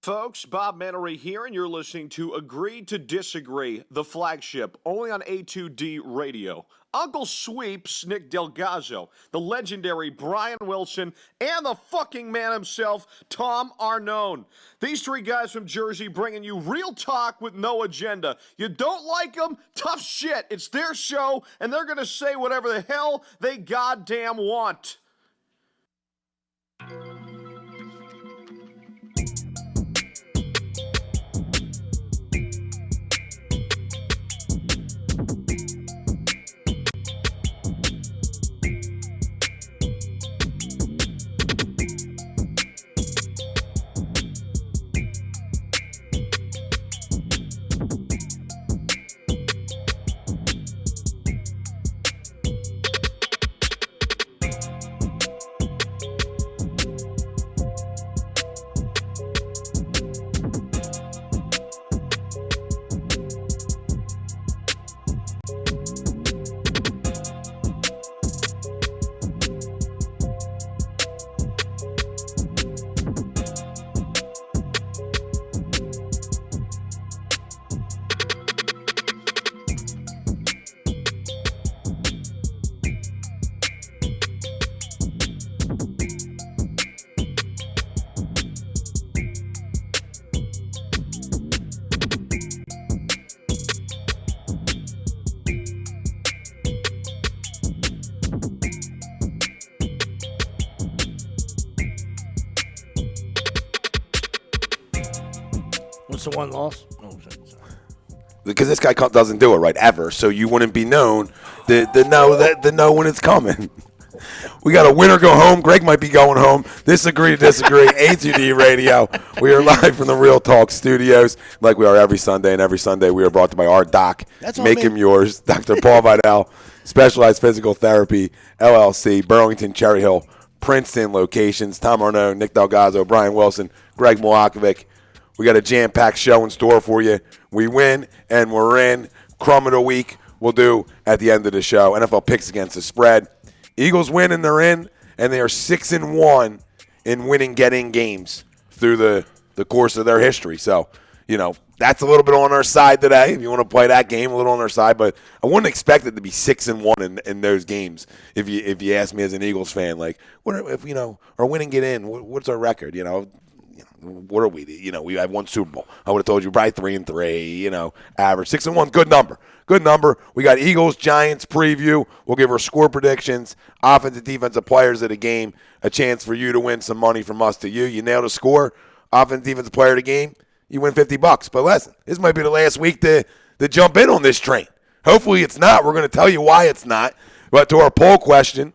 Folks, Bob Mannery here, and you're listening to Agree to Disagree, the flagship, only on A2D Radio. Uncle Sweeps, Nick Delgazzo, the legendary Brian Wilson, and the fucking man himself, Tom Arnone. These three guys from Jersey bringing you real talk with no agenda. You don't like them? Tough shit. It's their show, and they're going to say whatever the hell they goddamn want. What's the one loss? Oh, sorry. Because this guy doesn't do it right ever, so you wouldn't be known the know when it's coming. We got a winner go home. Greg might be going home. Disagree to disagree. A2D Radio. We are live from the Real Talk Studios, like we are every Sunday. And every Sunday we are brought to you by our doc. Make him yours, Dr. Paul Vidal, Specialized Physical Therapy, LLC, Burlington, Cherry Hill, Princeton locations. Tom Arnone, Nick Delgazzo, Brian Wilson, Greg Milakovic. We got a jam-packed show in store for you. We win, and we're in. Crumb of the week we'll do at the end of the show. NFL picks against the spread. Eagles win, and they're in, and they are 6-1 in winning get-in games through the course of their history. So, that's a little bit on our side today. If you want to play that game, a little on our side. But I wouldn't expect it to be 6-1 in those games. If you ask me as an Eagles fan, like, what if our winning get in? What's our record? What are we? We have one Super Bowl. I would have told you probably 3-3. Average 6-1. Good number. Good number. We got Eagles Giants preview. We'll give our score predictions, offensive, defensive players of the game, a chance for you to win some money from us to you. You nailed a score, offensive, defensive player of the game. You win $50. But listen, this might be the last week to jump in on this train. Hopefully it's not. We're going to tell you why it's not. But to our poll question,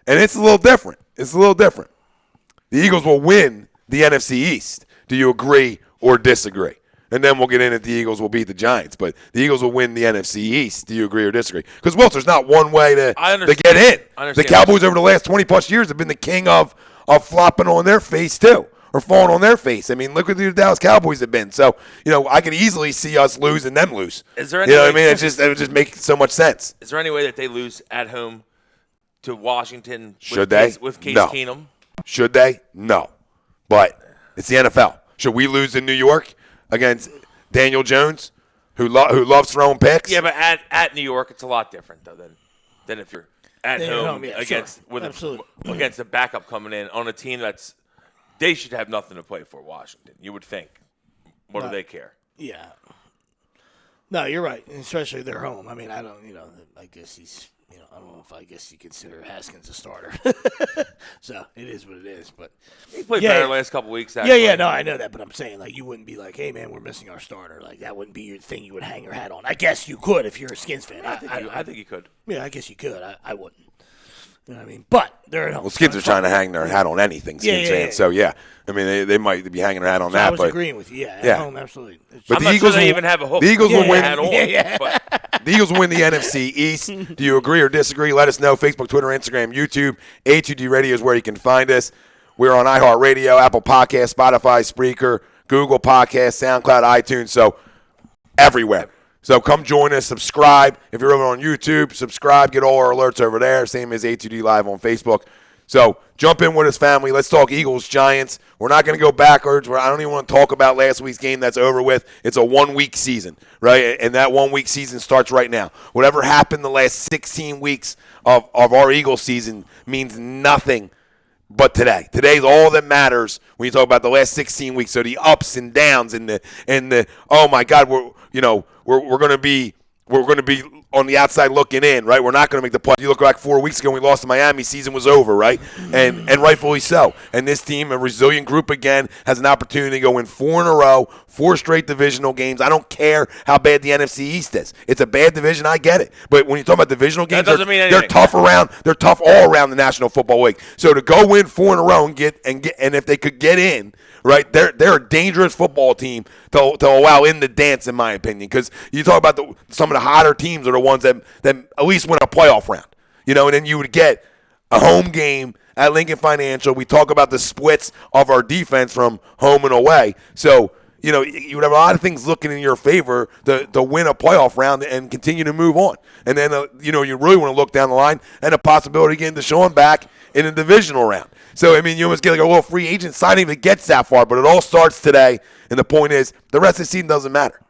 and it's a little different. The Eagles will win the NFC East. Do you agree or disagree? And then we'll get in if the Eagles will beat the Giants. But the Eagles will win the NFC East. Do you agree or disagree? Because, Wilt, there's not one way to get in. The Cowboys over the last 20-plus years have been the king of flopping on their face, too, or falling on their face. I mean, look what the Dallas Cowboys have been. So, I could easily see us lose and them lose. Is there any way, what I mean? It would just make so much sense. Is there any way that they lose at home to Washington with Case Keenum? Should they? No. But it's the NFL. Should we lose in New York against Daniel Jones, who loves throwing picks? Yeah, but at New York, it's a lot different though than if you're at home against the backup coming in on a team they should have nothing to play for. Washington, you would think. What do they care? Yeah. No, you're right. Especially they're home. I mean, I don't. I guess he's. I don't know if I guess you consider Haskins a starter. So it is what it is. But he played better the last couple weeks. Yeah, no, I know that. But I'm saying, like, you wouldn't be like, hey, man, we're missing our starter. Like, that wouldn't be your thing you would hang your hat on. I guess you could if you're a Skins fan. I think you could. Yeah, I guess you could. I wouldn't. You know what I mean? But they're at home. Well, Skins are trying to hang their hat on anything, Skins fans. So, yeah. I mean, they might be hanging their hat on that. I was agreeing with you. At home, absolutely. But I'm not sure they even have a hook. The Eagles will win. Hat on, The Eagles will win the NFC East. Do you agree or disagree? Let us know. Facebook, Twitter, Instagram, YouTube. A2D Radio is where you can find us. We're on iHeartRadio, Apple Podcasts, Spotify, Spreaker, Google Podcasts, SoundCloud, iTunes. So everywhere. So come join us. Subscribe. If you're over on YouTube, subscribe. Get all our alerts over there. Same as A2D Live on Facebook. So jump in with us, family. Let's talk Eagles, Giants. We're not going to go backwards. I don't even want to talk about last week's game. That's over with. It's a 1-week season, right? And that 1-week season starts right now. Whatever happened the last 16 weeks of our Eagles season means nothing but today. Today's all that matters when you talk about the last 16 weeks. So the ups and downs and the oh my God, we're going to be on the outside looking in, right? We're not going to make the play. You look back 4 weeks ago when we lost to Miami, season was over, right? And rightfully so. And this team, a resilient group again, has an opportunity to go win 4 in a row, 4 straight divisional games. I don't care how bad the NFC East is. It's a bad division, I get it. But when you talk about divisional games, they're tough They're tough all around the National Football League. So to go win 4 in a row and if they could get in, right, they're a dangerous football team to allow in the dance, in my opinion. Because you talk about some of the hotter teams are the ones that at least win a playoff round. And then you would get a home game at Lincoln Financial. We talk about the splits of our defense from home and away. So, you would have a lot of things looking in your favor to win a playoff round and continue to move on. And then, you really want to look down the line and a possibility of getting Deshaun back in a divisional round. So, you almost get like a little free agent signing if it gets that far. But it all starts today. And the point is, the rest of the season doesn't matter.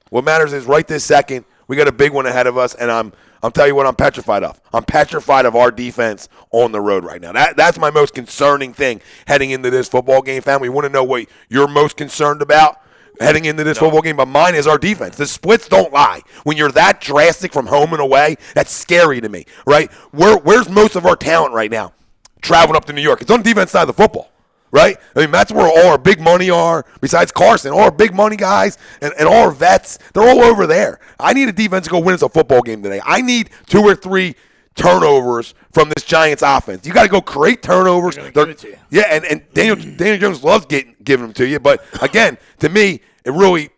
What matters is right this second, we got a big one ahead of us, and I'm telling you what I'm petrified of. I'm petrified of our defense on the road right now. That's my most concerning thing heading into this football game, family. We want to know what you're most concerned about heading into this football game, but mine is our defense. The splits don't lie. When you're that drastic from home and away, that's scary to me, right? Where's most of our talent right now? Traveling up to New York. It's on the defense side of the football. Right? That's where all our big money are, besides Carson. All our big money guys and all our vets, they're all over there. I need a defense to go win us a football game today. I need 2 or 3 turnovers from this Giants offense. You got to go create turnovers. Give it to you. Yeah, and Daniel Jones loves giving them to you. But, again, to me, it really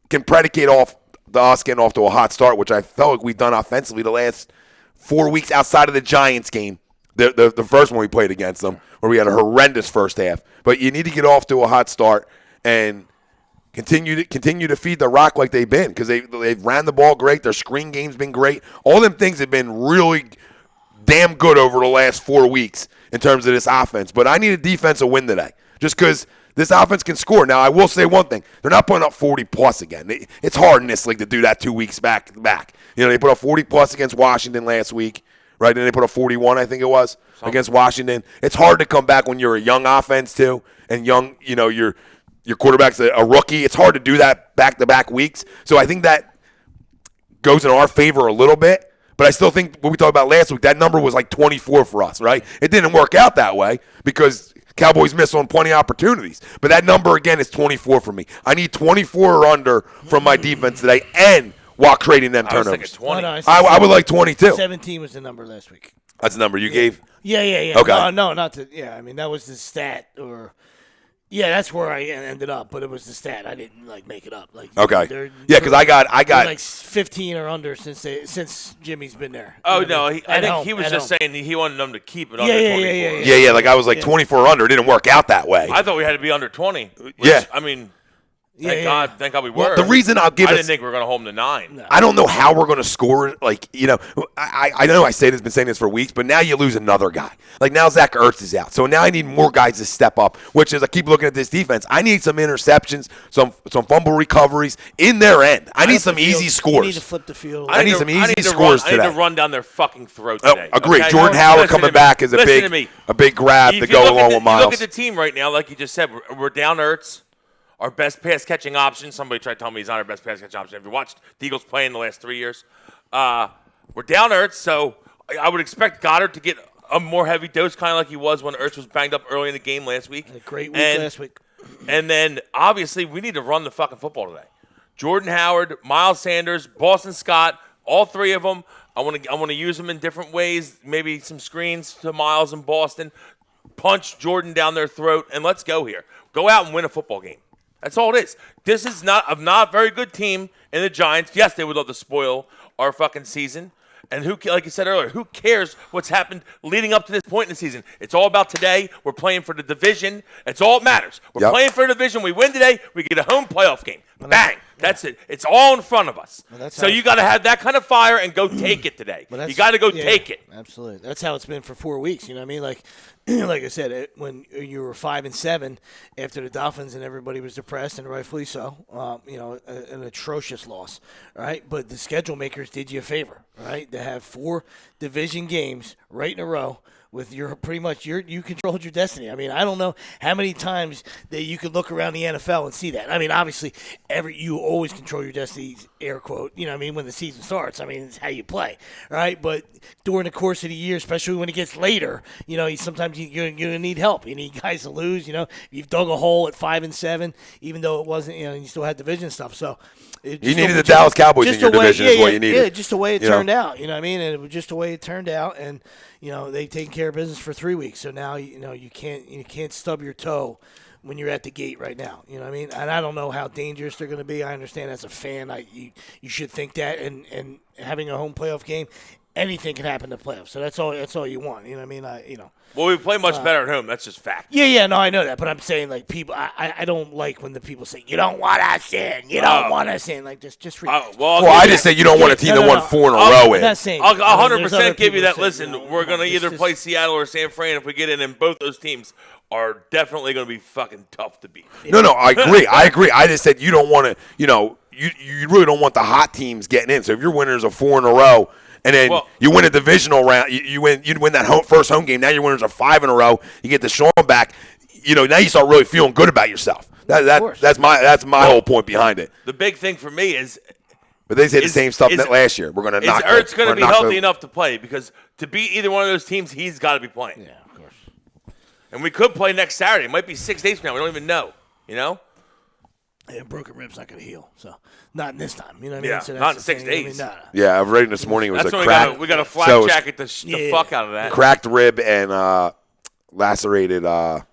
can predicate off us getting off to a hot start, which I felt like we've done offensively the last 4 weeks outside of the Giants game. The first one we played against them, where we had a horrendous first half. But you need to get off to a hot start and continue to feed the rock like they've been, because they've ran the ball great. Their screen game's been great. All them things have been really damn good over the last 4 weeks in terms of this offense. But I need a defensive win today, just because this offense can score. Now, I will say one thing. They're not putting up 40-plus again. It's hard in this league to do that 2 weeks back to back. They put up 40-plus against Washington last week. Right, and they put a 41, I think it was, against Washington. It's hard to come back when you're a young offense too, and young, your quarterback's a rookie. It's hard to do that back-to-back weeks. So I think that goes in our favor a little bit. But I still think what we talked about last week, that number was like 24 for us, right? It didn't work out that way because Cowboys missed on plenty of opportunities. But that number again is 24 for me. I need 24 or under from my defense today, and while creating them turnovers. I was thinking 20. I would like 22. 17 was the number last week. That's the number you gave? Yeah. Okay. No, not the. Yeah, that was the stat, or that's where I ended up. But it was the stat. I didn't make it up. Okay. Yeah, because I got like 15 or under since Jimmy's been there. Oh no, I think he was just saying he wanted them to keep it under 24. Yeah. Like I was 24 under. It didn't work out that way. I thought we had to be under 20. Thank God we were. Well, the reason I didn't think we were going to hold them to 9. No. I don't know how we're going to score. I know I been saying this for weeks, but now you lose another guy. Now Zach Ertz is out, so now I need more guys to step up. Which is, I keep looking at this defense. I need some interceptions, some fumble recoveries in their end. I need some easy scores. You need to flip the field. I need some easy scores today. I need to run down their fucking throat today. Agreed. Okay? Jordan Howard coming back is a big grab to go along with Miles. You look at the team right now, like you just said, we're down Ertz. Our best pass-catching option. Somebody tried to tell me he's not our best pass-catching option. Have you watched the Eagles play in the last 3 years? We're down Ertz, so I would expect Goddard to get a more heavy dose, kind of like he was when Ertz was banged up early in the game last week. A great week last week. And then, obviously, we need to run the fucking football today. Jordan Howard, Miles Sanders, Boston Scott, all 3 of them. I want to use them in different ways, maybe some screens to Miles and Boston. Punch Jordan down their throat, and let's go here. Go out and win a football game. That's all it is. This is not a very good team in the Giants. Yes, they would love to spoil our fucking season. And like you said earlier, who cares what's happened leading up to this point in the season? It's all about today. We're playing for the division. It's all that matters. We're playing for the division. We win today, we get a home playoff game. Bang! That's it. It's all in front of us. So you got to have that kind of fire and go take it today. You got to go take it. Absolutely. That's how it's been for 4 weeks. You know what I mean? Like I said, when you were 5-7 after the Dolphins and everybody was depressed, and rightfully so, an atrocious loss, right? But the schedule makers did you a favor, right? To have 4 division games right in a row with you controlled your destiny. I mean, I don't know how many times that you could look around the NFL and see that. I mean, obviously, you always control your destiny, air quote, you know what I mean, when the season starts. I mean, it's how you play, right? But during the course of the year, especially when it gets later, sometimes you're going to need help. You need guys to lose, You've dug a hole at 5-7, even though it wasn't, you still had division stuff. So you needed the Dallas Cowboys in your division is what you needed. Yeah, just the way it turned out, you know what I mean? And it was just the way it turned out, and they've taken care of business for 3 weeks. So now you can't stub your toe when you're at the gate right now. You know what I mean? And I don't know how dangerous they're going to be. I understand as a fan, you should think that, and having a home playoff game, anything can happen in the playoffs. So that's all you want. You know what I mean? Well, we play much better at home. That's just fact. Yeah, no, I know that. But I'm saying, people, I don't like when the people say, you don't want us in. You don't want us in. Just read. I just said you don't want a team that won 4 in a row in. I'm not saying. I'll 100% give you that. Listen, we're going to either play Seattle or San Fran if we get in, and both those teams are definitely going to be fucking tough to beat. No, I agree. I just said you don't want to, you really don't want the hot teams getting in. So if your winners are 4 in a row, and then you win a divisional round, you win that first home game. Now your winners are 5 in a row. You get the Sean back. Now you start really feeling good about yourself. That's my whole point behind it. The big thing for me is, but they said the same stuff that last year. We're going to knock. Ertz going to be healthy enough to play? Because to beat either one of those teams, he's got to be playing. Yeah, of course. And we could play next Saturday. It might be 6 days from now. We don't even know. Yeah, broken rib's not going to heal, so not in this time. You know what I mean? Yeah, so not in 6 days. Yeah, I've read this morning it was that's a crack. We got a flak jacket the fuck out of that. Cracked rib and lacerated. What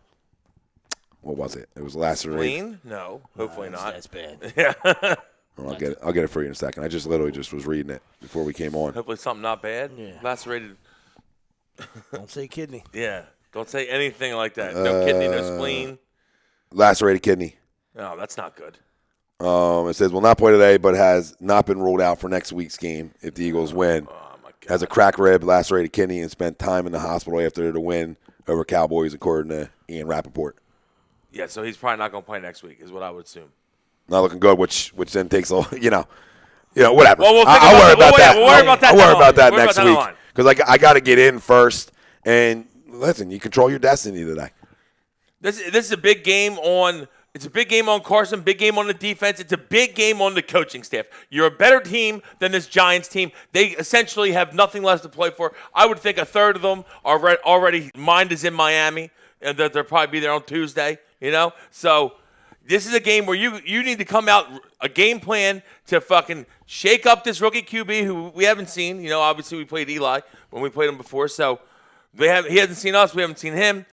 was it? It was lacerated. Spleen? No, hopefully not. That's bad. Yeah. I'll get it for you in a second. I just literally was reading it before we came on. Hopefully something not bad. Yeah. Lacerated. Don't say kidney. Yeah. Don't say anything like that. No kidney, no spleen. Lacerated kidney. No, that's not good. It says will not play today, but has not been ruled out for next week's game if the Eagles win. Oh my God. Has a cracked rib, lacerated kidney, and spent time in the hospital after the win over Cowboys, according to Ian Rappaport. Yeah, so he's probably not going to play next week, is what I would assume. Not looking good, which then takes a whatever. Well, I'll worry about that. We'll worry about that. I'll worry about that next week because I got to get in first. And listen, you control your destiny today. This is a big game on. It's a big game on Carson, big game on the defense. It's a big game on the coaching staff. You're a better team than this Giants team. They essentially have nothing left to play for. I would think a third of them are already mind is in Miami, and that they'll probably be there on Tuesday. So this is a game where you need to come out a game plan to fucking shake up this rookie QB who we haven't seen. Obviously we played Eli when we played him before, so he hasn't seen us. We haven't seen him.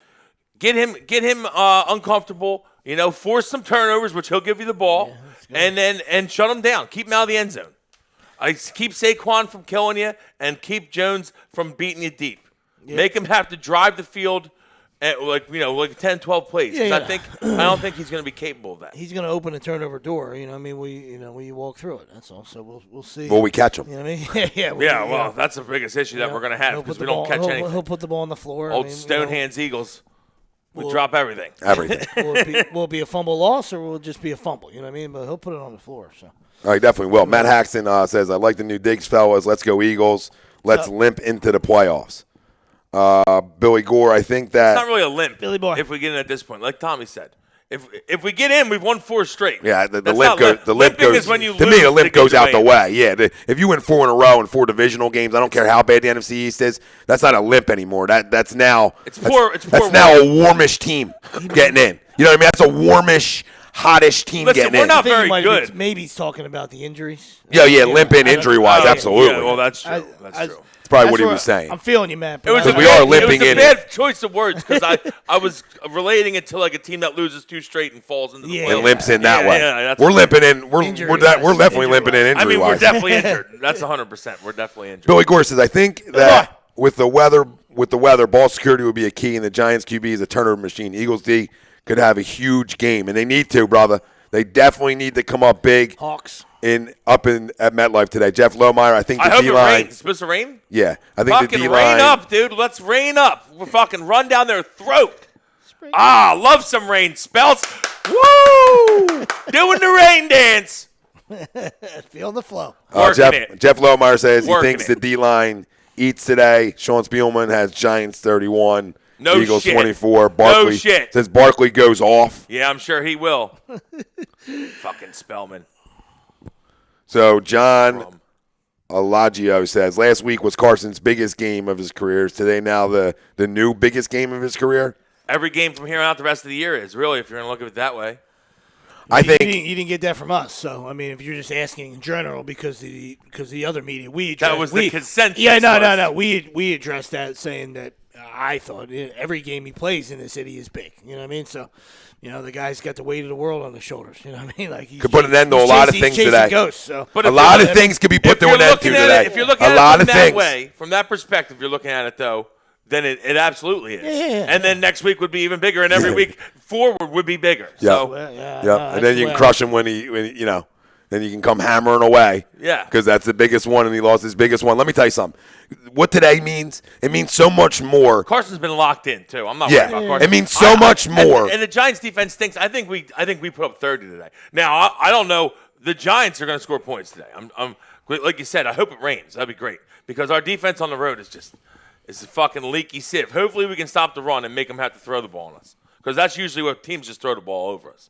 Get him uncomfortable. Force some turnovers, which he'll give you the ball, and shut him down. Keep him out of the end zone. Keep Saquon from killing you, and keep Jones from beating you deep. Yeah. Make him have to drive the field, like 10, 12 plays. Yeah. I don't think he's going to be capable of that. He's going to open a turnover door. We walk through it. That's all. So we'll see. Will we catch him? You know what I mean? Well, that's the biggest issue that we're going to have because we don't catch anything. He'll put the ball on the floor. Old stone hands Eagles. We'll drop everything. Will it be a fumble loss or will it just be a fumble? You know what I mean? But he'll put it on the floor. So. All right, definitely will. Matt Haxton says, I like the new digs, fellas. Let's go Eagles. Let's limp into the playoffs. Billy Gore, I think that. It's not really a limp, Billy Boy. if we get in at this point. Like Tommy said. If we get in, we've won 4 straight. Yeah, the limp goes. The limp goes. Is when you to me, the limp goes out the way. Yeah, if you win 4 in a row in 4 divisional games, I don't care how bad the NFC East is. That's not a limp anymore. That's now. It's poor. That's now a warmish team getting in. You know what I mean? That's a warmish, hottish team getting in. We're not very good. Maybe he's talking about the injuries. Yeah, limp in injury wise, absolutely. Yeah, well, that's true. That's true. Probably what he was saying. I'm feeling you, man. We are limping in. It was a bad choice of words because I was relating it to like a team that loses 2 straight and falls into the playoffs. And limps in that way. Yeah, we're limping in. We're definitely limping in injury wise. We're definitely injured. That's 100%. We're definitely injured. Billy Gore says, I think that with the weather, ball security would be a key, and the Giants QB is a turnover machine. Eagles D could have a huge game, and they need to, brother. They definitely need to come up big. Hawks. Up at MetLife today. Jeff Lohmeyer, I think the hope D-line. it rains. It's supposed to rain? Yeah. I think fucking the D-line. rain up, dude. Let's rain up. We're fucking run down their throat. Love some rain spells. Woo! Doing the rain dance. Feel the flow. Jeff Lohmeyer says he Working thinks it. the D-line eats today. Sean Spielman has Giants 31. No Eagles shit. 24. Barkley, No shit. Since Barkley goes off. Yeah, I'm sure he will. Fucking Spellman. So John Alagio says, last week was Carson's biggest game of his career. Is today now the new biggest game of his career? Every game from here on out the rest of the year is, really, if you're going to look at it that way. I think you didn't get that from us. So I mean, if you're just asking in general, because the other media That was the consensus. Yeah, no. We addressed that, saying that I thought every game he plays in the city is big. You know what I mean? So, the guy's got the weight of the world on his shoulders. You know what I mean? Like could put an end to a lot of things today. Ghosts, so. But a lot of things could be put to an end to today. If you're looking at it from that way, from that perspective, you're looking at it though. Then it absolutely is. Yeah. And then next week would be even bigger, and every week forward would be bigger. Yeah. So, and then you can crush him when then you can come hammering away. Yeah. Because that's the biggest one, and he lost his biggest one. Let me tell you something. What today means, it means so much more. Carson's been locked in, too. I'm not worried about Carson. It means so much more. And the Giants' defense stinks. I think we put up 30 today. Now, I don't know. The Giants are going to score points today. I'm like you said, I hope it rains. That'd be great. Because our defense on the road is a fucking leaky sieve. Hopefully we can stop the run and make them have to throw the ball on us. Because that's usually what teams just throw the ball over us.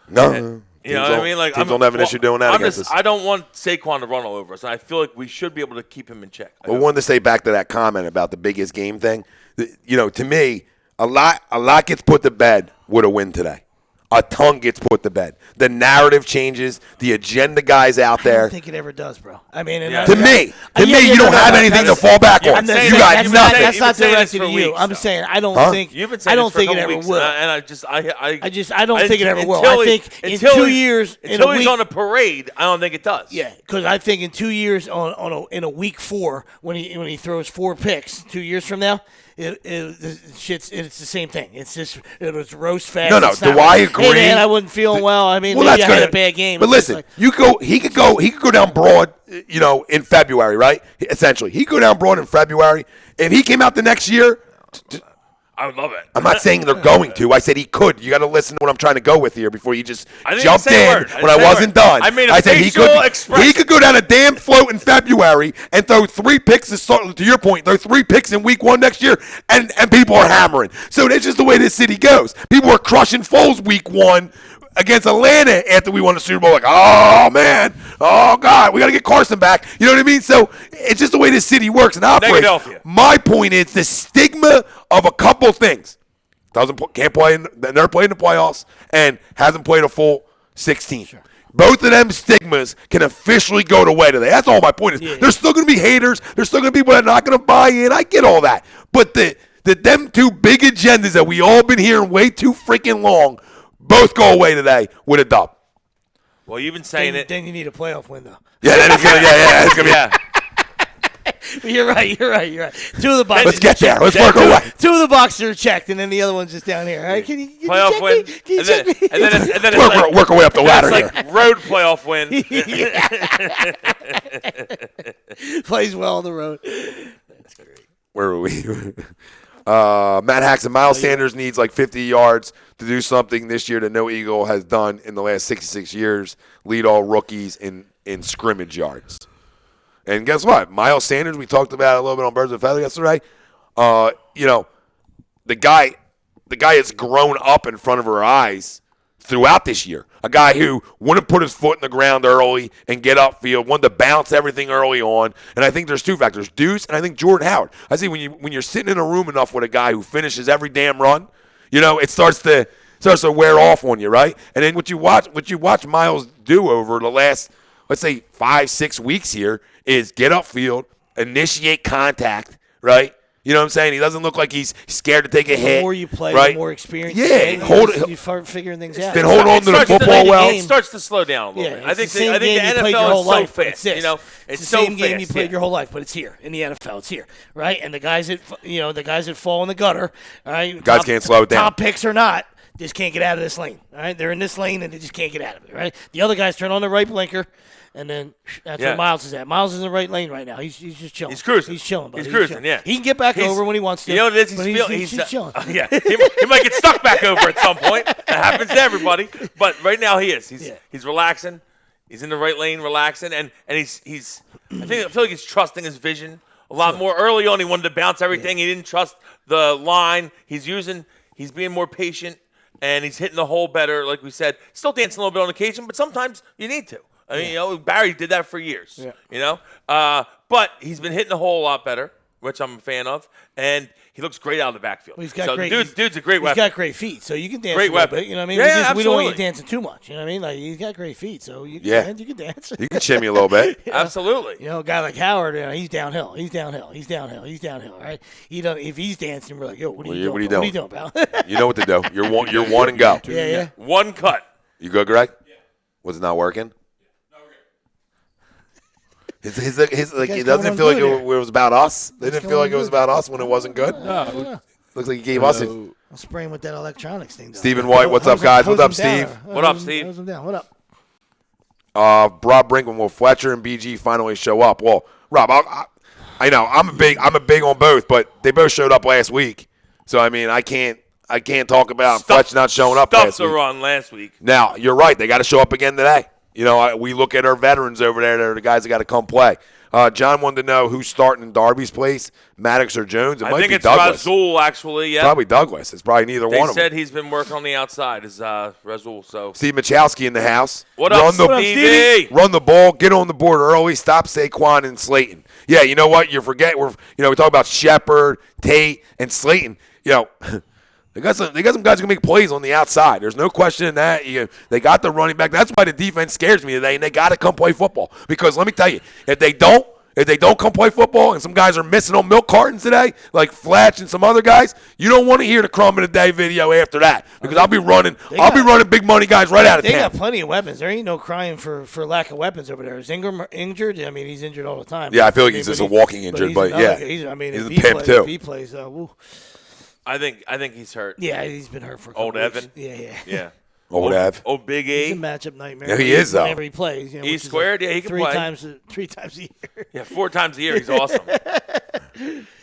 No. You know what I mean? Like, teams don't have an issue doing that against us. I don't want Saquon to run all over us, and I feel like we should be able to keep him in check. I wanted to say back to that comment about the biggest game thing. To me, a lot gets put to bed with a win today. A ton gets put to bed. The narrative changes. The agenda guys out there. I don't think it ever does, bro. I mean, to me, you don't have anything to fall back on. You got nothing. That's not directed to you. I'm saying I don't think. I don't think it ever will. And I don't think it ever will. I think in 2 years, until he's on a parade, I don't think it does. Yeah, because I think in 2 years, in a week 4, when he throws 4 picks, 2 years from now. It's the same thing. It's just it was roast fast. No. Do I agree? Hey man, I wasn't feeling well. I mean, maybe I had a bad game. But listen, he could go down broad, in February, right? Essentially, he could go down broad in February. If he came out the next year, I would love it. I'm not saying they're going to. I said he could. You got to listen to what I'm trying to go with here before you just jumped in when I wasn't done. I said he could go down a damn float in February and throw 3 picks to your point, throw 3 picks in week 1 next year, and people are hammering. So that's just the way this city goes. People are crushing Foles week 1 against Atlanta after we won the Super Bowl, like, oh, man, oh, God, we got to get Carson back. You know what I mean? So it's just the way this city works and operates. My point is the stigma of a couple things. Can't play, never played in the playoffs, and hasn't played a full 16. Sure. Both of them stigmas can officially go away today. That's all my point is. Yeah. There's still going to be haters. There's still going to be people that are not going to buy in. I get all that. But them 2 big agendas that we all been hearing way too freaking long both go away today with a dub. Well, you've been saying it. Then you need a playoff win, though. Yeah, that is gonna. Yeah, it's gonna be. You're right. 2 of the boxes. Let's get there. Let's work our way. 2 of the boxes are checked, and then the other one's just down here. All right, can you playoff check win? Me? Can you check me? And then work our way up the ladder here. It's like road playoff win. Plays well on the road. That's great. Where were we? Matt Haxton, Miles Sanders needs like 50 yards to do something this year that no Eagle has done in the last 66 years. Lead all rookies in scrimmage yards. And guess what? Miles Sanders, we talked about it a little bit on Birds of a Feather yesterday. The guy has grown up in front of our eyes throughout this year. A guy who wouldn't put his foot in the ground early and get upfield, wanted to bounce everything early on. And I think there's 2 factors, Deuce and I think Jordan Howard. I see when you're sitting in a room enough with a guy who finishes every damn run, it starts to wear off on you, right? And then what you watch Miles do over the last, let's say, 5-6 weeks here is get upfield, initiate contact, right? You know what I'm saying? He doesn't look like he's scared to take a hit. The more you play, right? the more experience you start figuring things out. Been holding on to the football well. It starts to slow down a little bit. I think the NFL is so fast. It's the same game you played your whole life, but it's here in the NFL. It's here, right? And the guys that fall in the gutter, all right? Guys can't slow it down. Top picks or not. just can't get out of this lane. All right, they're in this lane and they just can't get out of it. Right, the other guys turn on the right blinker, and then that's where Miles is at. Miles is in the right lane right now. He's just chilling. He's cruising. He's chilling. Buddy. He's cruising. Yeah, he can get back over when he wants to. You know what it is? He's chilling. Yeah, he might get stuck back over at some point. That happens to everybody. But right now he is. He's relaxing. He's in the right lane, relaxing, and he's. I feel like he's trusting his vision a lot more. Early on, he wanted to bounce everything. He didn't trust the line. He's being more patient, and he's hitting the hole better. Like we said, still dancing a little bit on occasion, but sometimes you need to. I mean, Barry did that for years. Yeah. But he's been hitting the hole a lot better, which I'm a fan of, and he looks great out of the backfield. Well, he's got great. Dude's a great weapon. He's got great feet, so you can dance great a little bit. You know what I mean? Yeah, we don't want you dancing too much. You know what I mean? Like he's got great feet, so you can dance. You can shimmy a little bit. Absolutely. A guy like Howard, he's downhill. He's downhill. Right? If he's dancing, we're like, yo, what are you doing? What are you doing, pal? You know what to do. You're one and go. Yeah. One cut. You good, Greg? Yeah. Was it not working? His he doesn't feel like it was about us. They didn't feel like it was about us when it wasn't good. No. Looks like he gave us it. I'll spray him with that electronics thing. Stephen White, what's up, guys? What's up, Steve? What up, Steve? What up? Rob Brinkman, will Fletcher and BG finally show up? Well, Rob, I know I'm a big on both, but they both showed up last week. So I mean, I can't talk about Fletcher not showing up last week. Stuffs are on last week. Now you're right; they got to show up again today. We look at our veterans over there. They're the guys that got to come play. John wanted to know who's starting in Darby's place, Maddox or Jones. I think it's Razul, actually. Yeah, probably Douglas. It's probably neither one of them. They said he's been working on the outside. Is Razul? So Steve Michalski in the house. What up, Stevie? Run the ball, get on the board early, stop Saquon and Slayton. Yeah, you know what? You forget we talk about Shepard, Tate, and Slayton. They got some guys who can make plays on the outside. There's no question in that. They got the running back. That's why the defense scares me today, and they got to come play football. Because let me tell you, if they don't come play football, and some guys are missing on milk cartons today, like Fletch and some other guys, you don't want to hear the crumb of the day video after that. Because I'll be running big money guys right out of town. They got plenty of weapons. There ain't no crying for lack of weapons over there. Is Ingram injured? I mean, he's injured all the time. Yeah, I feel like he's just a walking injured, but yeah, he's a pimp too. If he plays, I think he's hurt. Yeah, he's been hurt for a couple Old Evan? Yeah. Old Ev. Old Big A. He's a matchup nightmare. Yeah, he is, though. Whenever he plays. He's squared? Yeah, he can play. 3 times a year. Yeah, 4 times a year. He's awesome.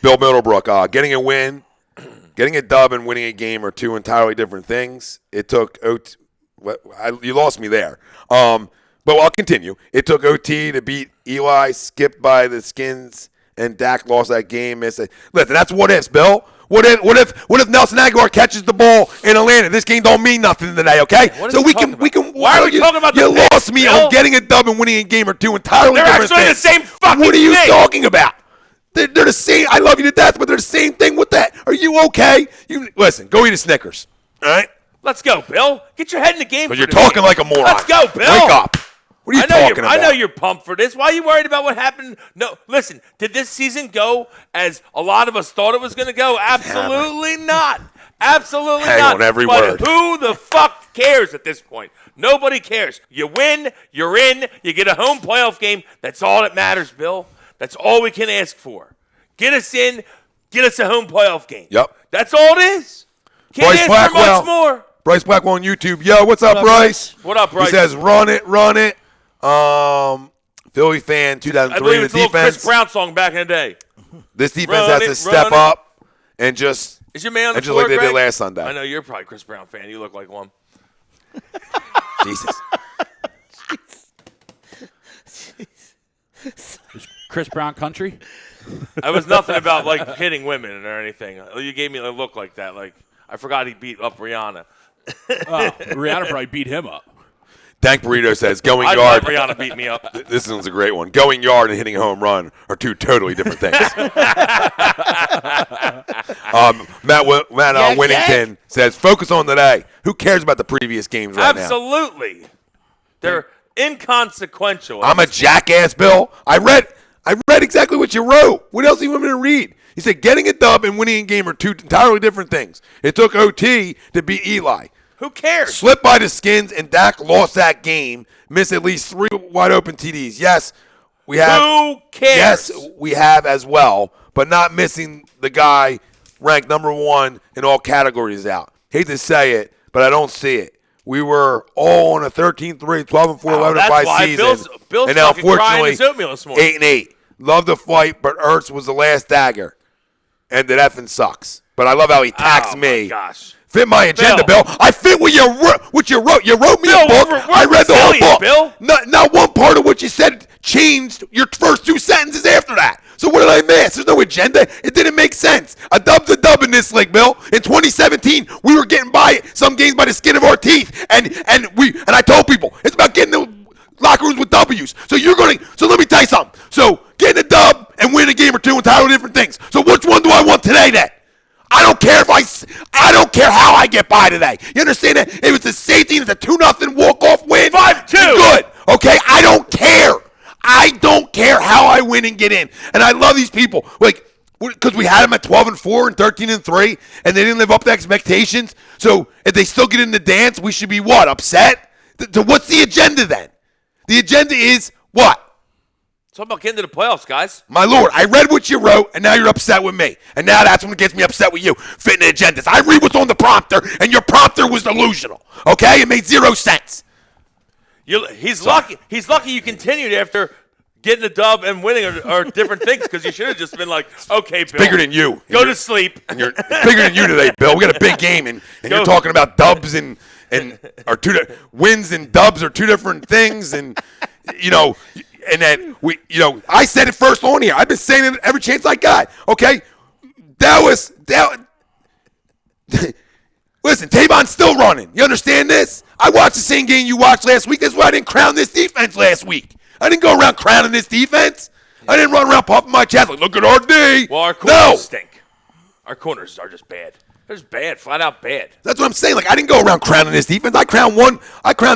Bill Middlebrook, getting a dub and winning a game are two entirely different things. It took you lost me there. But I'll continue. It took OT to beat Eli, skipped by the Skins, and Dak lost that game. Listen, that's what ifs, Bill. What if Nelson Aguilar catches the ball in Atlanta? This game don't mean nothing today, okay? So we can. Why are we talking about you lost me on getting a dub and winning a game or two entirely different things. They're actually the same fucking thing. What are you talking about? They're the same. I love you to death, but they're the same thing with that. Are you okay? Listen, go eat a Snickers. All right? Let's go, Bill. Get your head in the game. But you're talking like a moron. Let's go, Bill. Wake up. What are you talking about? I know you're pumped for this. Why are you worried about what happened? No, listen, did this season go as a lot of us thought it was going to go? Absolutely not. Absolutely Hang not. On every but word. Who the fuck cares at this point? Nobody cares. You win, you're in, you get a home playoff game. That's all that matters, Bill. That's all we can ask for. Get us in, get us a home playoff game. Yep. That's all it is. Can't ask for much more. Bryce Blackwell on YouTube. Yo, what's up, Bryce? What up, Bryce? He says, run it. Philly fan, 2003. I believe it's the a little defense, Chris Brown song back in the day. This defense has to step up and just is your man on the just floor, like they Greg? did last Sunday. I know you're probably a Chris Brown fan. You look like one. Jesus. Is Chris Brown country? I was nothing about like hitting women or anything. You gave me a look like that. Like I forgot he beat up Rihanna. Rihanna probably beat him up. Dank Burrito says, going I yard. Rihanna beat me up. This one's a great one. Going yard and hitting a home run are two totally different things. Matt Winnington says, focus on today. Who cares about the previous games right now? Absolutely. They're inconsequential. I'm a jackass, Bill. I read exactly what you wrote. What else do you want me to read? He said, getting a dub and winning a game are two entirely different things. It took OT to beat Eli. Who cares? Slipped by the Skins, and Dak lost that game. Missed at least 3 wide-open TDs. Yes, we have. Who cares? Yes, we have as well, but not missing the guy ranked number 1 in all categories out. Hate to say it, but I don't see it. We were all on a 13-3, 12-4, 11-5 season. Bill's and now, fucking crying his unfortunately, oatmeal this morning. 8-8. Love the fight, but Ertz was the last dagger. And it effing sucks. But I love how he attacks me. My gosh. Fit my agenda, Bill. I fit what you wrote. You wrote me a book. I read the whole book. Bill. Not one part of what you said changed your first 2 sentences after that. So what did I miss? There's no agenda. It didn't make sense. A dub's a dub in this league, Bill. In 2017, we were getting by some games by the skin of our teeth, and I told people it's about getting the locker rooms with W's. So let me tell you something. So getting a dub and winning a game or two entirely different things. So which one do I want today then? I don't care how I get by today. You understand that? It was the safety, it's a 2-0 walk-off win. 5-2. Good. Okay? I don't care. I don't care how I win and get in. And I love these people. Like, because we had them at 12-4 and 13-3, and they didn't live up to expectations. So if they still get in the dance, we should be what? Upset? What's the agenda then? The agenda is what? It's all about getting to the playoffs, guys. My lord, I read what you wrote, and now you're upset with me. And now that's when it gets me upset with you, fitting the agendas. I read what's on the prompter, and your prompter was delusional. Okay? It made 0 sense. He's lucky you continued after getting the dub and winning are different things, because you should have just been like, okay, Bill. Bigger than you. Go to sleep. And it's bigger than you today, Bill. We got a big game, and you're talking about dubs and wins and dubs are 2 different things, and and then I said it first on here. I've been saying it every chance I got. Okay, Listen, Tavon's still running. You understand this? I watched the same game you watched last week. That's why I didn't crown this defense last week. I didn't go around crowning this defense. I didn't run around puffing my chest like, look at our D. Well, our corners stink. Our corners are just bad. They're just bad, flat out bad. That's what I'm saying. Like, I didn't go around crowning this defense. I crowned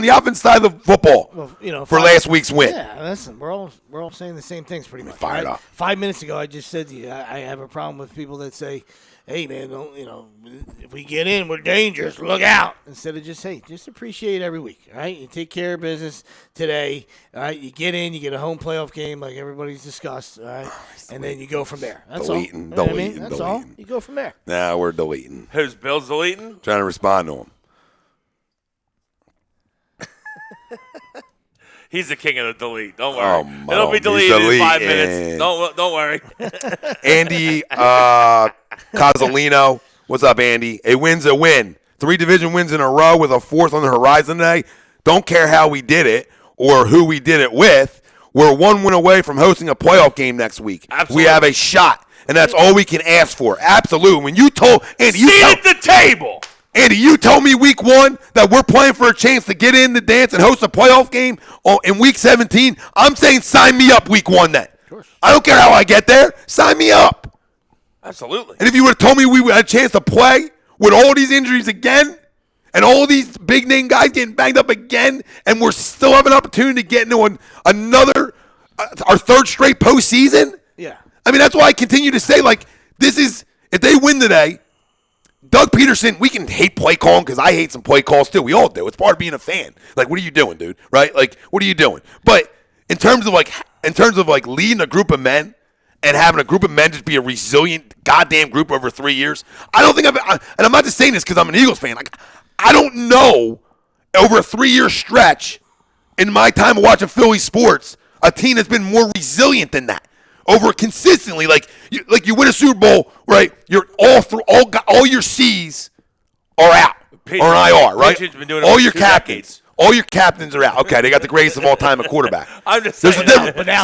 the offense side of the football for last week's win. Yeah, listen, we're all saying the same things pretty much. Fired up. 5 minutes ago, I just said to you, I have a problem with people that say, hey, man, if we get in, we're dangerous. Look out. Instead of just appreciate every week, all right? You take care of business today, all right? You get in, you get a home playoff game like everybody's discussed, all right? And then you go from there. That's all. Deleting. That's all. You go from there. Nah, we're deleting. Who's Bill's deleting? Trying to respond to him. He's the king of the delete. Don't worry. Oh, it'll be deleted in 5 minutes. Don't worry. Andy Cozzolino. What's up, Andy? A win's a win. 3 division wins in a row with a 4th on the horizon today. Don't care how we did it or who we did it with. We're 1 win away from hosting a playoff game next week. Absolutely. We have a shot, and that's all we can ask for. Absolutely. When you told Andy, at the table. Andy, you told me week 1 that we're playing for a chance to get in the dance and host a playoff game in week 17. I'm saying sign me up week 1 then. I don't care how I get there. Sign me up. Absolutely. And if you would have told me we had a chance to play with all these injuries again and all these big-name guys getting banged up again and we're still have an opportunity to get into another our 3rd straight postseason? Yeah. I mean, that's why I continue to say, like, this is – if they win today – Doug Peterson, we can hate play calling because I hate some play calls too. We all do. It's part of being a fan. Like, what are you doing, dude? Right? Like, what are you doing? But in terms of leading a group of men and having a group of men just be a resilient goddamn group over 3 years, I don't think and I'm not just saying this because I'm an Eagles fan. Like, I don't know over a 3-year stretch in my time of watching Philly sports a team that's been more resilient than that. Over consistently, like you win a Super Bowl, right? You're all your C's are out or an IR, right? All your captains, all your captains are out. Okay, they got the greatest of all time at quarterback. I'm just saying. There's a difference. Now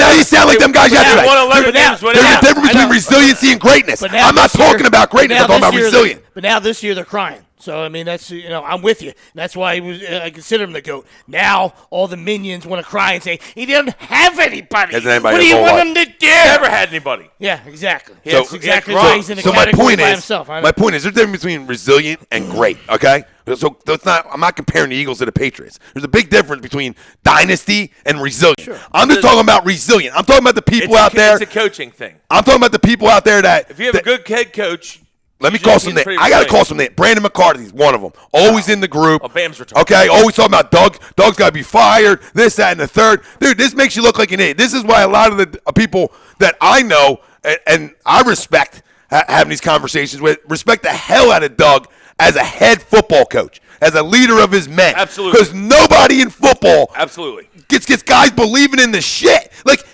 you sound like them guys yesterday. There's a difference between resiliency and greatness. I'm not talking about greatness. I'm talking about resilient. But now this year they're crying. So, I mean, that's, I'm with you. That's why I consider him the GOAT. Now, all the minions want to cry and say, he didn't have anybody. What do you want him to do? Never had anybody. Yeah, exactly. So, That's exactly why he's in the my category point by is, himself. my point is, there's a difference between resilient and great, okay? So I'm not comparing the Eagles to the Patriots. There's a big difference between dynasty and resilient. Sure. I'm just talking about resilient. I'm talking about the people out there. It's a coaching thing. I'm talking about the people out there that. If you have a good head coach. Let me call some names. I got to call some names. Brandon McCarthy's one of them. Always in the group. Oh, Bam's retarded. Okay, always talking about Doug. Doug's got to be fired, this, that, and the third. Dude, this makes you look like an idiot. This is why a lot of the people that I know and I respect having these conversations with respect the hell out of Doug as a head football coach, as a leader of his men. Absolutely. Because nobody in football gets guys believing in the shit. Like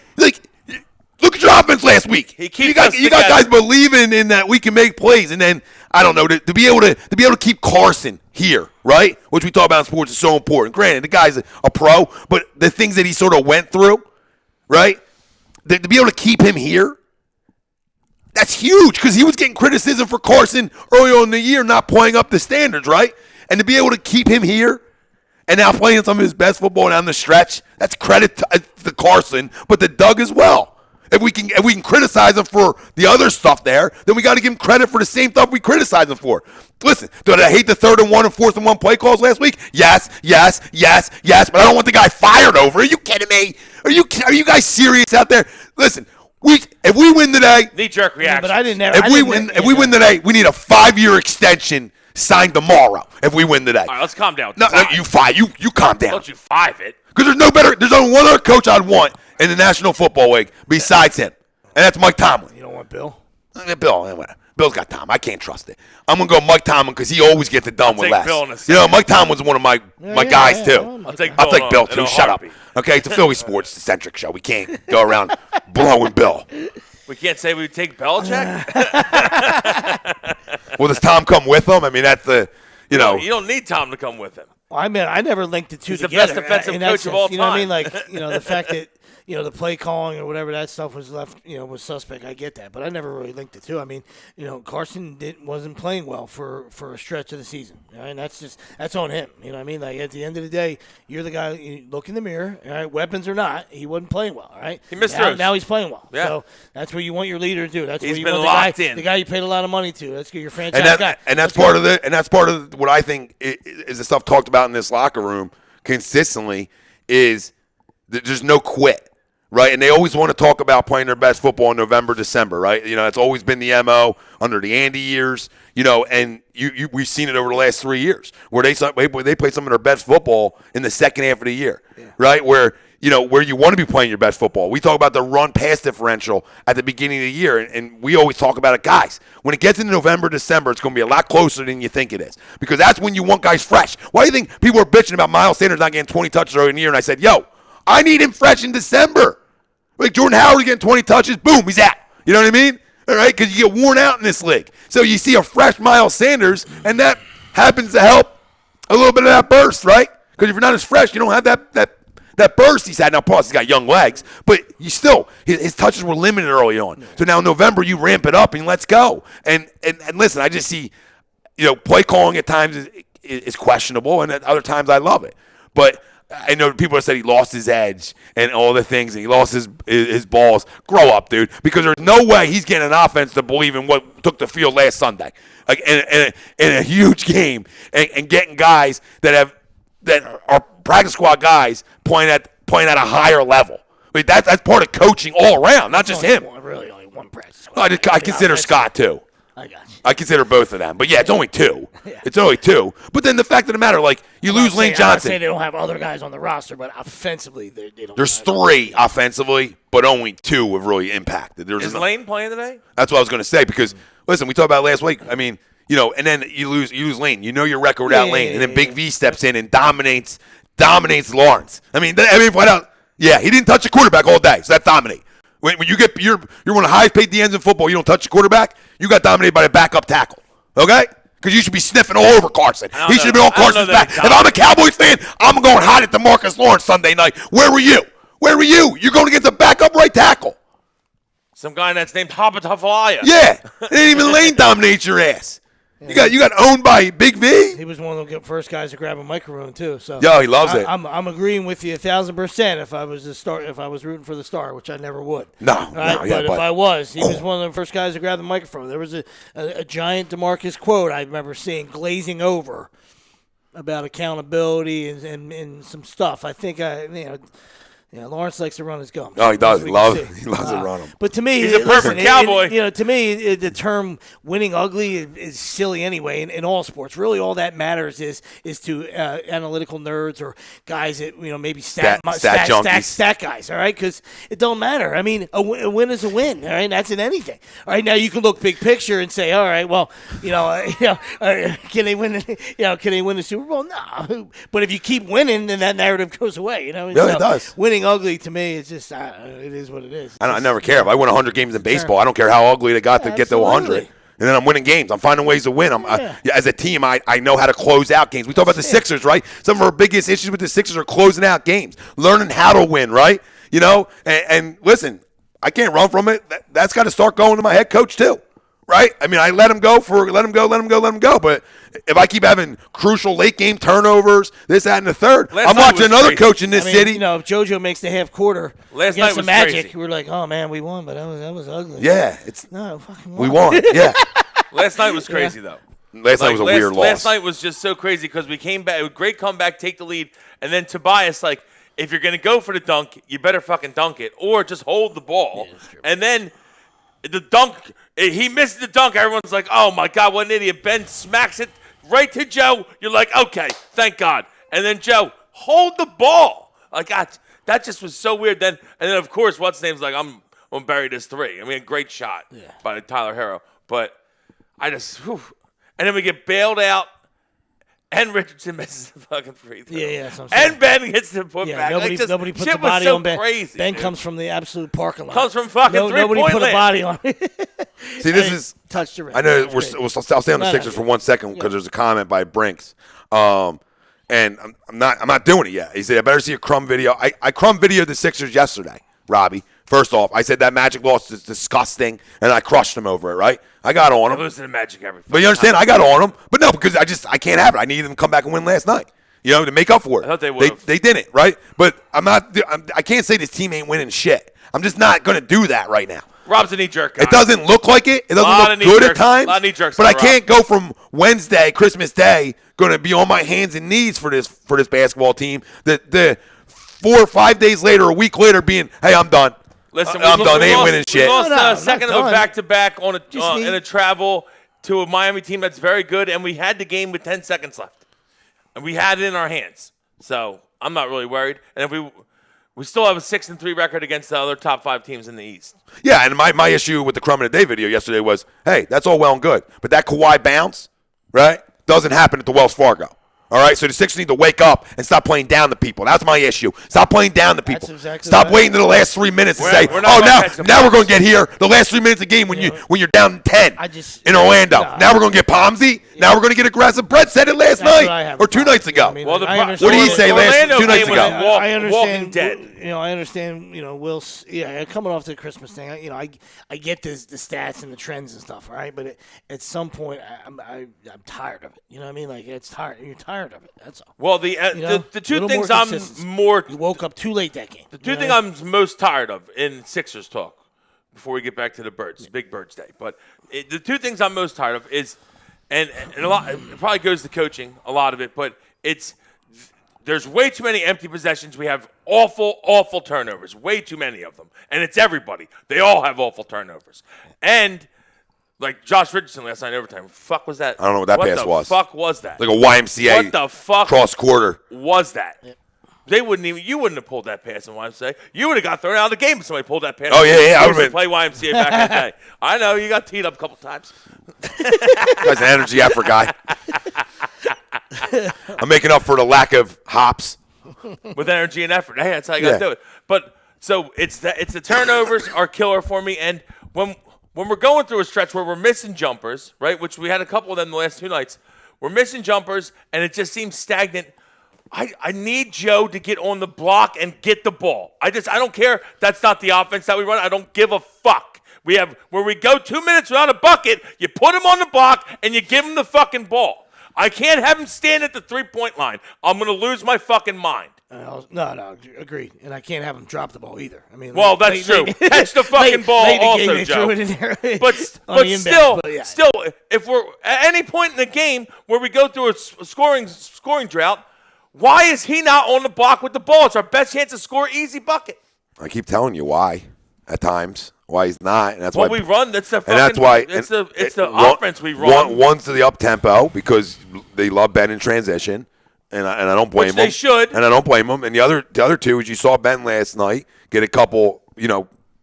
look at your offense last week. You got guys believing in that we can make plays, and then I don't know to be able to keep Carson here, right? Which we talk about in sports is so important. Granted, the guy's a pro, but the things that he sort of went through, right? To be able to keep him here, that's huge because he was getting criticism for Carson early on in the year not playing up the standards, right? And to be able to keep him here and now playing some of his best football down the stretch, that's credit to Carson, but to Doug as well. If we can criticize him for the other stuff there, then we got to give him credit for the same stuff we criticize him for. Listen, did I hate the 3rd and 1 and 4th and 1 play calls last week? Yes, but I don't want the guy fired over. Are you kidding me? Are you guys serious out there? Listen, if we win today, knee-jerk reaction. But I didn't. If we win today, we need a 5-year extension signed tomorrow. If we win today, all right, let's calm down. No, you calm down. Don't you 5 it? Because there's only one other coach I'd want in the National Football League besides him, and that's Mike Tomlin. You don't want Bill? Bill's got Tom. I can't trust it. I'm gonna go Mike Tomlin because he always gets it done with less. Bill in a Mike Tomlin's one of my guys too. I'll take Bill too. Shut up. Okay, it's a Philly sports centric show. We can't go around blowing Bill. We can't say we would take Belichick. Well, does Tom come with him? I mean, that's the you don't need Tom to come with him. Well, I mean, I never linked the two He's together. the best defensive coach of all time. You know what I mean? Like, the fact that, the play calling or whatever that stuff was left, was suspect. I get that. But I never really linked the two. I mean, Carson wasn't playing well for a stretch of the season. Right? And that's on him. You know what I mean? Like, at the end of the day, you're the guy, you look in the mirror, all right, weapons or not, he wasn't playing well, all right? He missed throws. Now he's playing well. Yeah. So that's what you want your leader to do. That's He's what you been want locked in. the guy you paid a lot of money to. That's your franchise guy. And that's part of it. And that's part of what I think is the stuff talked about in this locker room consistently is that there's no quit. Right, and they always want to talk about playing their best football in November, December, right? It's always been the MO under the Andy years, and we've seen it over the last 3 years where they play some of their best football in the second half of the year, right? Where you want to be playing your best football. We talk about the run-pass differential at the beginning of the year, and we always talk about it, guys. When it gets into November, December, it's going to be a lot closer than you think it is because that's when you want guys fresh. Why do you think people are bitching about Miles Sanders not getting 20 touches early in the year? And I said, I need him fresh in December. Like Jordan Howard getting 20 touches, boom, he's out. You know what I mean? All right, because you get worn out in this league. So you see a fresh Miles Sanders, and that happens to help a little bit of that burst, right? Because if you're not as fresh, you don't have that burst he's had. Now, plus, he's got young legs, but you still, his touches were limited early on. So now in November, you ramp it up and let's go. And listen, I just see, play calling at times is questionable, and at other times I love it. But I know people have said he lost his edge and all the things, and he lost his balls. Grow up, dude, because there's no way he's getting an offense to believe in what took the field last Sunday, like in a huge game, and getting guys that are practice squad guys playing at a higher level. I mean, that's part of coaching all around, not just him. Really, only one practice squad. I consider Scott too. I got you. I consider both of them. But, it's only two. Yeah. It's only two. But then the fact of the matter, like, you lose Lane Johnson. I'm not saying they don't have other guys on the roster, but offensively, they don't. There's three offensively, but only two have really impacted. Is Lane playing today? That's what I was going to say because, listen, we talked about last week. I mean, and then you lose Lane. You know your record without Lane. And then Big V steps in and dominates Lawrence. I mean, flat out, he didn't touch a quarterback all day, so that's dominate. When you get you're one of the highest paid DNs in football, you don't touch the quarterback, you got dominated by a backup tackle. Okay? Because you should be sniffing all over Carson. He should have been on Carson's back. If I'm a Cowboys fan, I'm going hot at DeMarcus Lawrence Sunday night. Where were you? You're going against a backup right tackle. Some guy that's named Habatafalia. Yeah. It ain't even Lane dominates your ass. Yeah. You got owned by Big V. He was one of the first guys to grab a microphone too. So he loves it. I'm agreeing with you 1,000%. If I was rooting for the Star, which I never would. But if I was, he was one of the first guys to grab the microphone. There was a giant DeMarcus quote I remember seeing glazing over about accountability and some stuff. I think Yeah, Lawrence likes to run his gums. Oh, he does. He loves to Uh, run them. But to me, He's a perfect cowboy. To me, the term "winning ugly" is silly anyway. In all sports, really, all that matters is to analytical nerds or guys that maybe stat guys. All right, because it don't matter. I mean, a win is a win. All right, that's in anything. All right, now you can look big picture and say, all right, well, can they win? Can they win the Super Bowl? No. But if you keep winning, then that narrative goes away. Yeah, it does. Winning ugly to me, it's just it is what it is. I never care if I win 100 games in baseball. I don't care how ugly they got to get to 100. And then I'm winning games. I'm finding ways to win. As a team, I know how to close out games. We talk about the Sixers, right? Some of our biggest issues with the Sixers are closing out games, learning how to win, right? And listen, I can't run from it. That's got to start going to my head coach too. Right? I mean, I let him go. But if I keep having crucial late game turnovers, this, that, and the third, I'm watching another coach in this city. If JoJo makes the half quarter last against night was the Magic, crazy. we're like, oh man, we won, but that was ugly. Yeah, we won. Yeah. Last night was crazy though. Last night was a weird loss. Last night was just so crazy because we came back, great comeback, take the lead, and then Tobias, if you're gonna go for the dunk, you better fucking dunk it or just hold the ball, and then. The dunk, he missed the dunk. Everyone's like, oh, my God, what an idiot. Ben smacks it right to Joe. You're like, okay, thank God. And then Joe, hold the ball. That just was so weird. And then, of course, what's his name's like, I'm going to bury this three. I mean, a great shot by Tyler Herro. But I just, and then we get bailed out. And Richardson misses the fucking free throw. Yeah, that's what I'm saying. And Ben gets the put back. Nobody puts shit the body was so on Ben. Crazy, Ben dude. comes from the absolute parking lot. Comes from fucking Nobody put a body on it. See, this is touch the rim. I know I'll stay on the Sixers for 1 second because there's a comment by Brinks. And I'm not doing it yet. He said, I better see a crumb video. I crumb videoed the Sixers yesterday, Robbie. First off, I said that Magic loss is disgusting, and I crushed him over it, right? I got on him. Losing to Magic every But you understand, I got on him. But no, because I can't have it. I needed them to come back and win last night, to make up for it. I thought they would. They didn't, right? But I can't say this team ain't winning shit. I'm just not going to do that right now. Rob's a knee jerk guy. It doesn't look like it. It doesn't look good at times. A lot of knee jerks. But I can't go from Wednesday, Christmas Day, going to be on my hands and knees for this basketball team. The 4 or 5 days later, a week later, being, hey, I'm done. Listen, I'm done. They ain't winning shit. We lost a second of a done. back-to-back in a travel to a Miami team that's very good, and we had the game with 10 seconds left. And we had it in our hands. So I'm not really worried. And if we still have a 6-3 record against the other top 5 teams in the East. Yeah, and my issue with the Crumb in the Day video yesterday was, hey, that's all well and good. But that Kawhi bounce, right, doesn't happen at the Wells Fargo. All right, so the Sixers need to wake up and stop playing down the people. That's my issue. Stop playing down the people. Stop waiting to the last 3 minutes to say, now we're going to get here. The last 3 minutes of the game when you're down 10 in Orlando. Now we're going to get Pomsy. Now we're going to get aggressive. Brett said it last night or 2 nights ago. What did he say two nights ago? I understand. Walking dead. I understand. Will's coming off the Christmas thing. I get the stats and the trends and stuff, right? But at some point, I'm tired of it. You know what I mean? Like it's tired. You're tired of it. That's all. Well, the two things You woke up too late that game. The two things I'm most tired of in Sixers talk, before we get back to the Birds, Big Birds Day. But the two things I'm most tired of is, and a lot, it probably goes to coaching, a lot of it, but there's way too many empty possessions. We have awful turnovers, way too many of them. And it's everybody. They all have awful turnovers. And like Josh Richardson last night in overtime. Fuck was that? I don't know what that pass was. What the fuck was that? Like a YMCA what the fuck cross quarter. Was that? Yep. You wouldn't have pulled that pass in YMCA. You would have got thrown out of the game if somebody pulled that pass. Oh, yeah. I would have play YMCA back in the day. I know, you got teed up a couple times. Guy's an energy effort guy. I'm making up for the lack of hops. With energy and effort. Hey, that's how you got to do it. But so it's the turnovers are killer for me. And when we're going through a stretch where we're missing jumpers, right, which we had a couple of them the last 2 nights, we're missing jumpers, and it just seems stagnant. I need Joe to get on the block and get the ball. I don't care. That's not the offense that we run. I don't give a fuck. Where we go 2 minutes without a bucket, you put him on the block, and you give him the fucking ball. I can't have him stand at the 3-point line. I'm going to lose my fucking mind. No, agreed. And I can't have him drop the ball either. I mean, well, that's true. Catch the fucking ball also, Joe. But still, if we're at any point in the game where we go through a scoring drought, Why is he not on the block with the ball? It's our best chance to score easy bucket. I keep telling you why at times. Why he's not, and that's Well, why we run. That's the fucking, and that's why it's the offense we run. One's to the up tempo because they love Ben in transition, and I don't blame Which them. they should. And I don't blame them. And the other two is you saw Ben last night get a couple,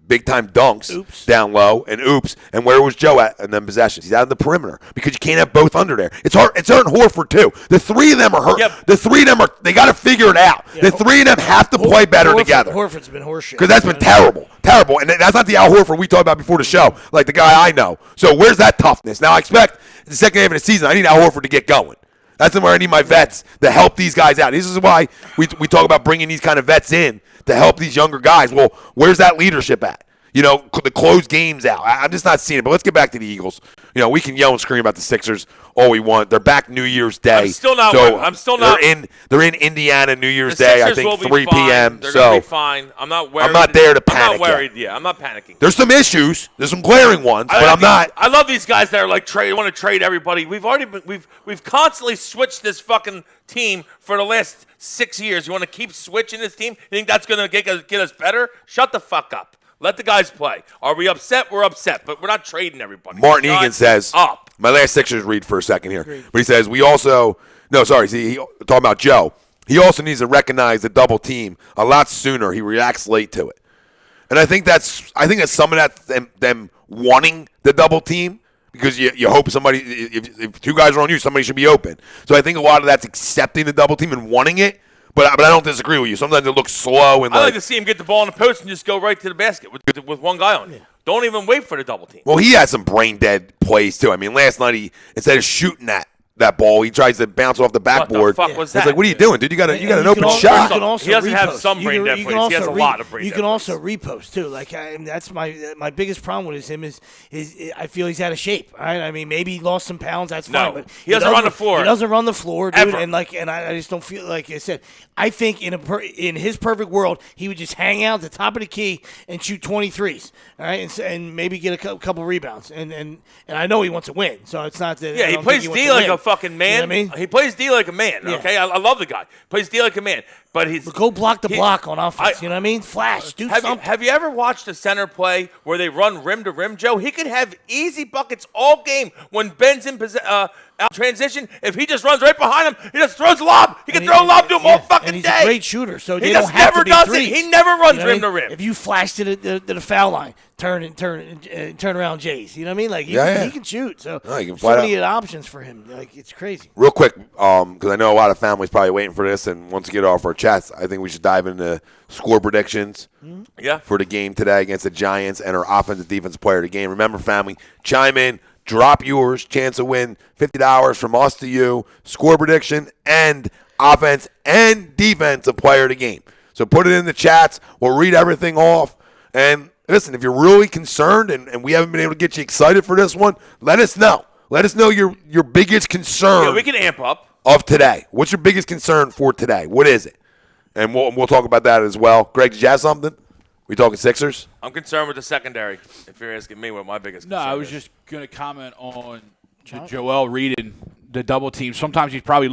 big time dunks down low and where was Joe at in them possessions? He's out of the perimeter because you can't have both under there. It's hard. It's hurting Horford too. The three of them are hurt. Yep. The three of them they got to figure it out. Yeah, the three of them have to play better together. Horford's been horseshit because that's been terrible. And that's not the Al Horford we talked about before the show, like the guy I know. So where's that toughness? Now I expect the second half of the season I need Al Horford to get going. That's where I need my vets to help these guys out. This is why we talk about bringing these kind of vets in to help these younger guys. Well, where's that leadership at? The close games out. I'm just not seeing it. But let's get back to the Eagles. We can yell and scream about the Sixers all we want. They're back New Year's Day. I'm still not. They're in Indiana New Year's Day. I think 3 p.m. They're gonna be fine. I'm not worried. I'm not there to panic. I'm not worried. Yeah, I'm not panicking. There's some issues. There's some glaring ones, but I'm not. I love these guys that are like want to trade everybody. We've constantly switched this fucking team for the last 6 years. You want to keep switching this team? You think that's gonna get us better? Shut the fuck up. Let the guys play. Are we upset? We're upset, but we're not trading everybody. Martin Egan says, up. My last Sixers read for a second here. But he says, he talking about Joe. He also needs to recognize the double team a lot sooner. He reacts late to it. And I think that's some of that them wanting the double team because you hope somebody, if two guys are on you, somebody should be open. So I think a lot of that's accepting the double team and wanting it. But I don't disagree with you. Sometimes it looks slow and I like to see him get the ball in the post and just go right to the basket with one guy on. Yeah. Don't even wait for the double team. Well, he had some brain dead plays too. I mean, last night instead of shooting that ball, he tries to bounce off the backboard. What the fuck was that? It's like, what are you doing, dude? You got an open shot. He doesn't have some brain dead plays. He has a lot of brain dead plays. You can also repost too. Like that's my biggest problem with him is I feel he's out of shape. All right, I mean maybe he lost some pounds. That's fine. But he doesn't run the floor. He doesn't run the floor, dude. Ever. And I just don't feel like I said. I think in his perfect world, he would just hang out at the top of the key and shoot 23s. All right, and maybe get a couple rebounds. And I know he wants to win, so it's not that. Yeah, he plays D like a fucking man. You know what I mean? He plays D like a man. Yeah. Okay, I love the guy. Plays D like a man, but go block the block on offense. You know what I mean? Flash, do something. Have you ever watched a center play where they run rim to rim, Joe? He could have easy buckets all game when Ben's in out transition. If he just runs right behind him, he just throws a lob. He can throw a lob to him all fucking and he's day. A great shooter, so he they just don't have never to be does threes. it. He never runs rim to rim. If you flash to the foul line, turn around Jays. You know what I mean? Like he can shoot. So so many options for him. Like it's crazy. Real quick, because I know a lot of families probably waiting for this and want to get off our chats. I think we should dive into score predictions. For the game today against the Giants and our offensive defensive player of the game. Remember, family, chime in. Drop yours, chance to win $50 from us to you, score prediction, and offense and defensive player of the game. So put it in the chats. We'll read everything off. And listen, if you're really concerned and we haven't been able to get you excited for this one, let us know. Let us know your biggest concern. Yeah, we can amp up. Of today. What's your biggest concern for today? What is it? And we'll talk about that as well. Greg, did you have something? We talking Sixers? I'm concerned with the secondary, if you're asking me what my biggest concern is. No, I was just going to comment on Joel reading the double team. Sometimes he's probably